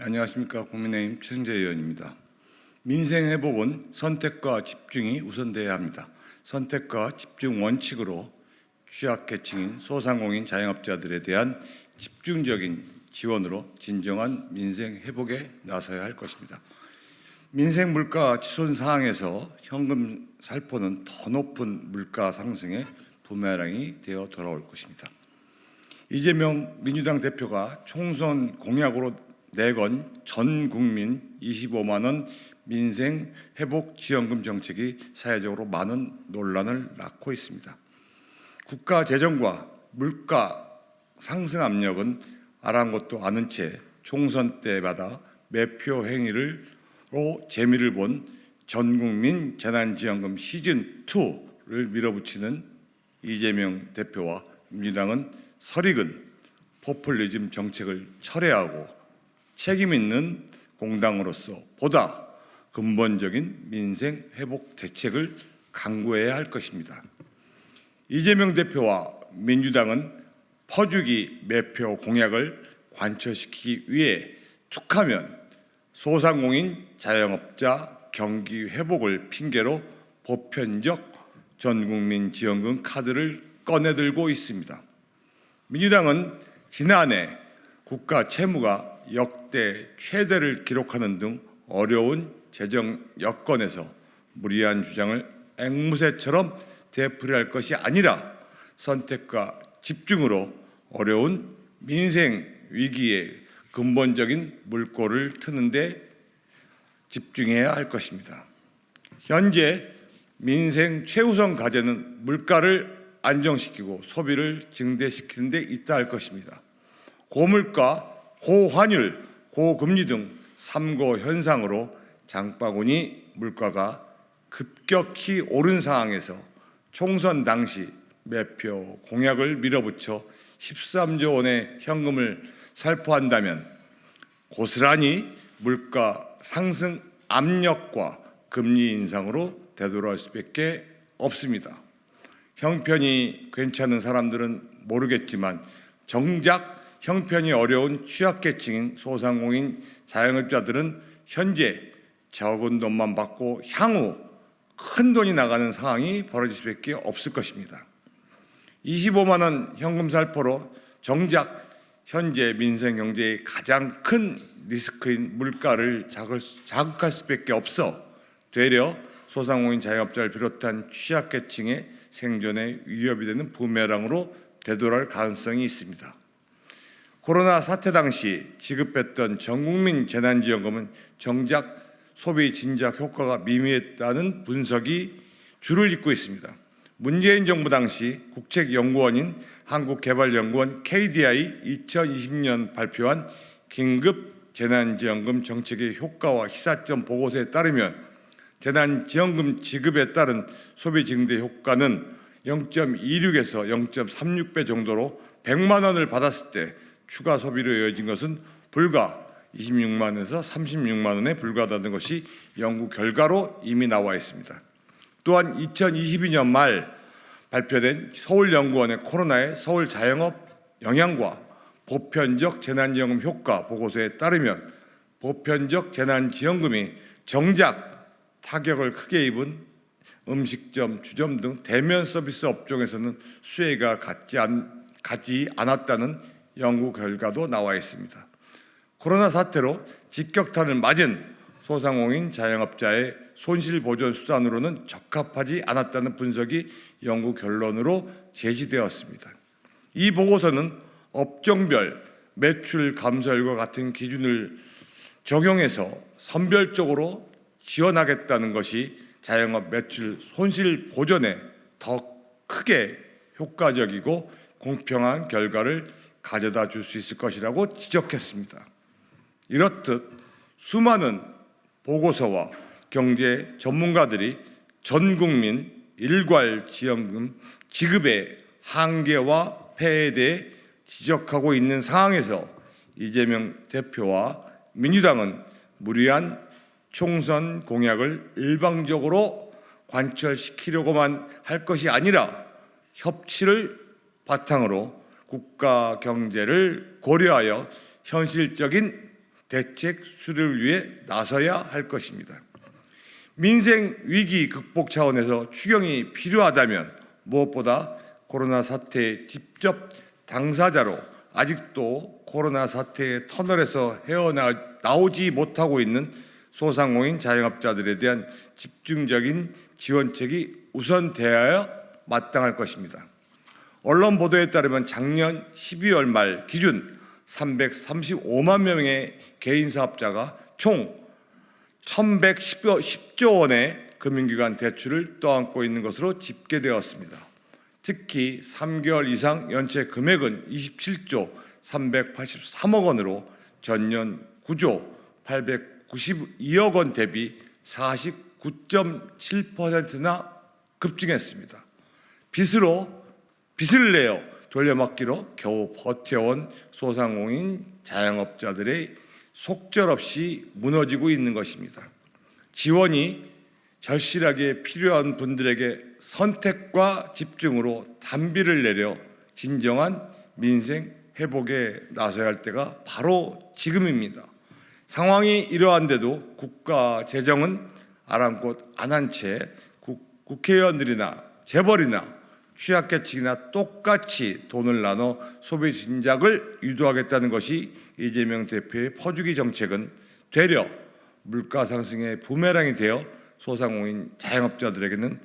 안녕하십니까. 국민의힘 최승재 의원입니다. 민생 회복은 선택과 집중이 우선돼야 합니다. 선택과 집중 원칙으로 취약계층인 소상공인 자영업자들에 대한 집중적인 지원으로 진정한 민생 회복에 나서야 할 것입니다. 민생 물가 치솟은 상황에서 현금 살포는 더 높은 물가 상승에 부메랑이 되어 돌아올 것입니다. 이재명 민주당 대표가 총선 공약으로 내건 전 국민 25만 원 민생 회복 지원금 정책이 사회적으로 많은 논란을 낳고 있습니다. 국가 재정과 물가 상승 압력은 아랑곳도 않은 채 총선 때마다 매표 행위로 재미를 본 전국민 재난지원금 시즌2를 밀어붙이는 이재명 대표와 민주당은 설익은 포퓰리즘 정책을 철회하고 책임 있는 공당으로서 보다 근본적인 민생 회복 대책을 강구해야 할 것입니다. 이재명 대표와 민주당은 퍼주기 매표 공약을 관철시키기 위해 툭하면 소상공인 자영업자 경기 회복을 핑계로 보편적 전국민 지원금 카드를 꺼내들고 있습니다. 민주당은 지난해 국가 채무가 역대 최대를 기록하는 등 어려운 재정 여건에서 무리한 주장을 앵무새처럼 되풀이할 것이 아니라 선택과 집중으로 어려운 민생 위기에 근본적인 물꼬를 트는 데 집중해야 할 것입니다. 현재 민생 최우선 과제는 물가를 안정시키고 소비를 증대시키는 데 있다 할 것입니다. 고물가, 고환율, 고금리 등 3고 현상으로 장바구니 물가가 급격히 오른 상황에서 총선 당시 매표 공약을 밀어붙여 13조 원의 현금을 살포한다면 고스란히 물가 상승 압력과 금리 인상으로 되돌아올 수밖에 없습니다. 형편이 괜찮은 사람들은 모르겠지만 정작 형편이 어려운 취약계층인 소상공인 자영업자들은 현재 적은 돈만 받고 향후 큰 돈이 나가는 상황이 벌어질 수밖에 없을 것입니다. 25만 원 현금 살포로 정작 현재 민생 경제의 가장 큰 리스크인 물가를 자극할 수밖에 없어 되려 소상공인 자영업자를 비롯한 취약계층의 생존에 위협이 되는 부메랑으로 되돌아올 가능성이 있습니다. 코로나 사태 당시 지급했던 전국민 재난지원금은 정작 소비 진작 효과가 미미했다는 분석이 줄을 잇고 있습니다. 문재인 정부 당시 국책연구원인 한국개발연구원 KDI 2020년 발표한 긴급 재난지원금 정책의 효과와 시사점 보고서에 따르면 재난지원금 지급에 따른 소비 증대 효과는 0.26에서 0.36배 정도로 100만 원을 받았을 때 추가 소비로 이어진 것은 불과 26만에서 36만 원에 불과하다는 것이 연구 결과로 이미 나와 있습니다. 또한 2022년 말 발표된 서울연구원의 코로나의 서울 자영업 영향과 보편적 재난지원금 효과 보고서에 따르면 보편적 재난지원금이 정작 타격을 크게 입은 음식점, 주점 등 대면 서비스 업종에서는 수혜가 가지 않았다는 연구 결과도 나와 있습니다. 코로나 사태로 직격탄을 맞은 소상공인 자영업자의 손실보전 수단으로는 적합하지 않았다는 분석이 연구 결론으로 제시되었습니다. 이 보고서는 업종별 매출 감소율과 같은 기준을 적용해서 선별적으로 지원하겠다는 것이 자영업 매출 손실 보전에 더 크게 효과적이고 공평한 결과를 가져다 줄 수 있을 것이라고 지적했습니다. 이렇듯 수많은 보고서와 경제 전문가들이 전 국민 일괄 지원금 지급의 한계와 폐해에 대해 지적하고 있는 상황에서 이재명 대표와 민주당은 무리한 총선 공약을 일방적으로 관철시키려고만 할 것이 아니라 협치를 바탕으로 국가 경제를 고려하여 현실적인 대책 수립을 위해 나서야 할 것입니다. 민생 위기 극복 차원에서 추경이 필요하다면 무엇보다 코로나 사태의 직접 당사자로 아직도 코로나 사태의 터널에서 헤어나오지 못하고 있는 소상공인 자영업자들에 대한 집중적인 지원책이 우선되어야 마땅할 것입니다. 언론 보도에 따르면 작년 12월 말 기준 335만 명의 개인 사업자가 총 1,110조 원의 금융기관 대출을 떠안고 있는 것으로 집계되었습니다. 특히 3개월 이상 연체 금액은 27조 383억 원으로 전년 9조 892억 원 대비 49.7%나 급증했습니다. 빚을 내어 돌려막기로 겨우 버텨온 소상공인 자영업자들의 속절없이 무너지고 있는 것입니다. 지원이 절실하게 필요한 분들에게 선택과 집중으로 단비를 내려 진정한 민생 회복에 나서야 할 때가 바로 지금입니다. 상황이 이러한데도 국가 재정은 아랑곳 안 한 채 국회의원들이나 재벌이나 취약계층이나 똑같이 돈을 나눠 소비 진작을 유도하겠다는 것이 이재명 대표의 퍼주기 정책은 되려 물가 상승의 부메랑이 되어 소상공인 자영업자들에게는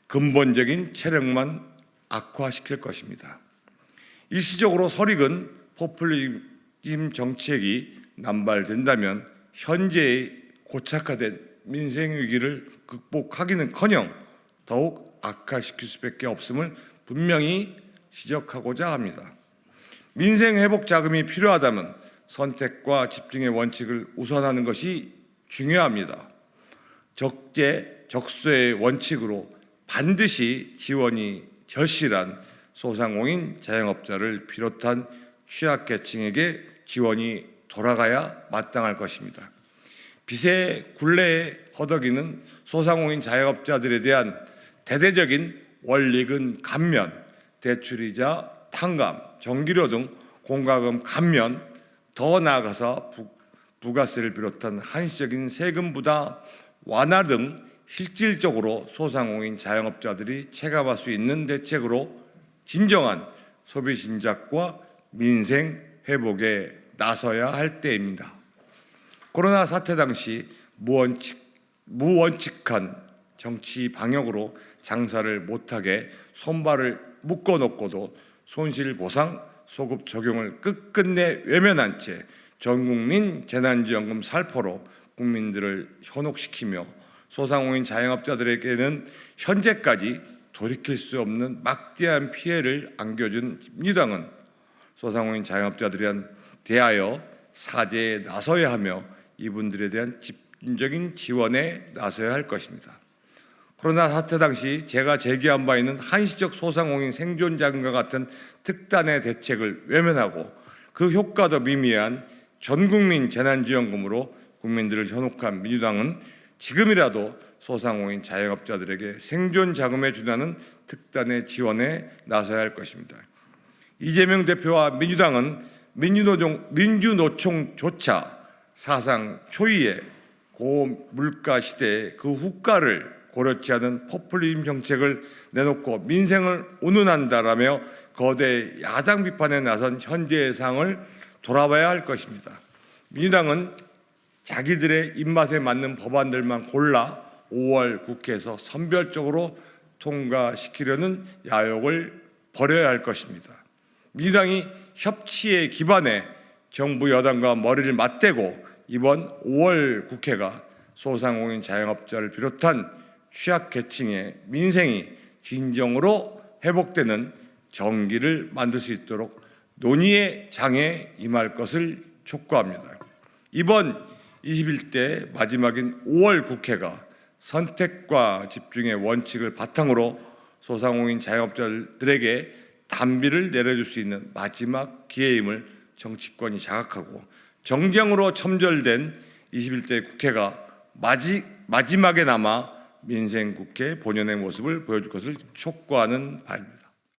근본적인 체력만 악화시킬 것입니다. 일시적으로 설익은 포퓰리즘 정책이 남발된다면 현재의 고착화된 민생 위기를 극복하기는커녕 더욱 악화시킬 수밖에 없음을 분명히 지적하고자 합니다. 민생 회복 자금이 필요하다면 선택과 집중의 원칙을 우선하는 것이 중요합니다. 적재, 적소의 원칙으로 반드시 지원이 절실한 소상공인 자영업자를 비롯한 취약계층에게 지원이 돌아가야 마땅할 것입니다. 빚의 굴레에 허덕이는 소상공인 자영업자들에 대한 대대적인 원리금 감면, 대출이자 탕감, 전기료 등 공과금 감면, 더 나아가서 부가세를 비롯한 한시적인 세금 부담 완화 등 실질적으로 소상공인 자영업자들이 체감할 수 있는 대책으로 진정한 소비 진작과 민생 회복에 나서야 할 때입니다. 코로나 사태 당시 무원칙한 정치 방역으로 장사를 못하게 손발을 묶어놓고도 손실보상 소급 적용을 끝끝내 외면한 채 전국민 재난지원금 살포로 국민들을 현혹시키며 소상공인 자영업자들에게는 현재까지 돌이킬 수 없는 막대한 피해를 안겨준 민주당은 소상공인 자영업자들에 대하여 사죄에 나서야 하며 이분들에 대한 집중적인 지원에 나서야 할 것입니다. 코로나 사태 당시 제가 제기한 바 있는 한시적 소상공인 생존 자금과 같은 특단의 대책을 외면하고 그 효과도 미미한 전국민 재난지원금으로 국민들을 현혹한 민주당은 지금이라도 소상공인 자영업자들에게 생존 자금에 준하는 특단의 지원에 나서야 할 것입니다. 이재명 대표와 민주당은 민주노총조차 사상 초유의 고물가 시대에 그 후가를 고려치 않은 포퓰리즘 정책을 내놓고 민생을 운운한다라며 거대 야당 비판에 나선 현재의 상황을 돌아봐야 할 것입니다. 민주당은 자기들의 입맛에 맞는 법안들만 골라 5월 국회에서 선별적으로 통과시키려는 야욕을 버려야 할 것입니다. 민주당이 협치에 기반해 정부 여당과 머리를 맞대고 이번 5월 국회가 소상공인 자영업자를 비롯한 취약계층의 민생이 진정으로 회복되는 정기를 만들 수 있도록 논의의 장에 임할 것을 촉구합니다. 이번 21대 마지막인 5월 국회가 선택과 집중의 원칙을 바탕으로 소상공인 자영업자들에게 단비를 내려줄 수 있는 마지막 기회임을 정치권이 자각하고 정쟁으로 첨절된 21대 국회가 마지막에 남아 민생국회 본연의 모습을 보여줄 것을 촉구하는 바입니다.